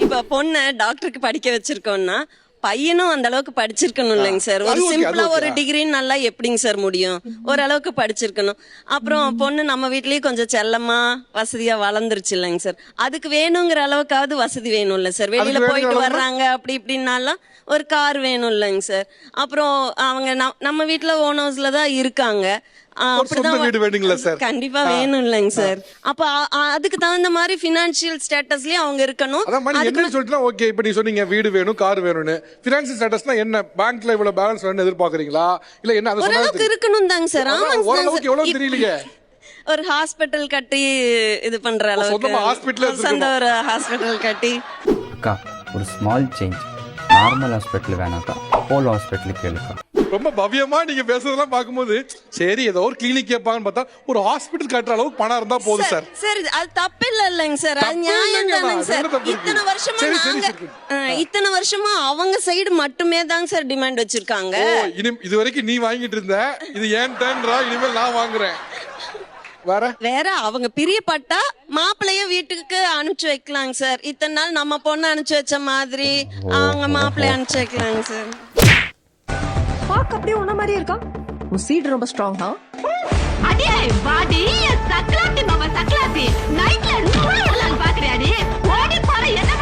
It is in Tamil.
இப்ப பொண்ண டாக்டருக்கு படிக்க வச்சிருக்கோம்னா பையனும் அந்த அளவுக்கு படிச்சிருக்கணும் இல்லைங்க சார். ஒரு சிம்பிளா ஒரு டிகிரி நல்லா எப்படிங்க சார் முடியும்? ஓரளவுக்கு படிச்சிருக்கணும். அப்புறம் பொண்ணு நம்ம வீட்லயே கொஞ்சம் செல்லமா வசதியா வளர்ந்துருச்சு இல்லைங்க சார். அதுக்கு வேணுங்கிற அளவுக்காவது வசதி வேணும் இல்ல சார். வெளியில போயிட்டு வர்றாங்க அப்படி இப்படின்னாலாம் ஒரு கார் வேணும் இல்லைங்க சார். அப்புறம் அவங்க நம்ம வீட்டுல ஓன் ஹவுஸ்ல தான் இருக்காங்க. கண்டிப்பா வேணும் இல்லைங்க சார். அப்ப அதுக்கு தகுந்த மாதிரி பினான்சியல் ஸ்டேட்டஸ்லயும் அவங்க இருக்கணும். ஓகே, இப்ப நீ சொன்னீங்க வீடு வேணும் கார் வேணும்னு. பினான்சியல் ஸ்டேட்டஸ்னா என்ன? பேங்க்ல இவ்வளவு பேலன்ஸ் வேணும்னு எதிர்பார்க்கறீங்களா இல்ல என்ன? அது ஓரளவுக்கு இருக்கணும் தாங்க சார். ஓரளவுக்கு எவ்வளவு தெரியலையே. ஒரு ஹாஸ்பிட்டல் கட்டி இது பண்ற அளவுக்கு சொந்த ஒரு ஹாஸ்பிட்டல் கட்டி. அக்கா ஒரு ஸ்மால் சேஞ்ச். நார்மல் ஹாஸ்பிட்டல் வேணாக்கா, அப்போலோ ஹாஸ்பிட்டல் கேளுக்கா. ரொம்ப பவ்யமா நீங்க பேசுறதெல்லாம் பாக்கும்போது சரி ஏதோ ஒரு கிளினிக் கேட்பாங்கன்னு பார்த்தா ஒரு ஹாஸ்பிட்டல் கட்டுற அளவுக்கு பணம் இருந்தா போதும் சார். சரி அது தப்பு இல்லைங்க சார். அது நியாயம் தானங்க சார். இத்தனை வருஷமா அவங்க சைடு மட்டுமே தாங்க சார் டிமாண்ட் வச்சிருக்காங்க. இது வரைக்கும் நீ வாங்கிட்டு இருந்த, இது ஏன் டர்ன்ரா, இனிமேல் நான் வாங்குறேன். வேற அவங்க பிரியப்பட்டா மாப்பிள்ளைய வீட்டுக்கு அனுப்பிச்சு வைக்கலாங்க சார். இத்தனை நாள் நம்ம பொண்ணு அனுப்பிச்சு வச்ச மாதிரி அவங்க மாப்பிள்ளைய அனுப்பிச்சு வைக்கலாங்க சார். பாக்க அப்படியே உன்ன மாதிரி இருக்கா? உன் சீட் ரொம்ப ஸ்ட்ராங் தான். அடியே பாடி சக்லாத்தி மாமா சக்லாத்தி நைட்ல நூறு வரலான்னு பாக்குறியாடி? ஓடி போற என்ன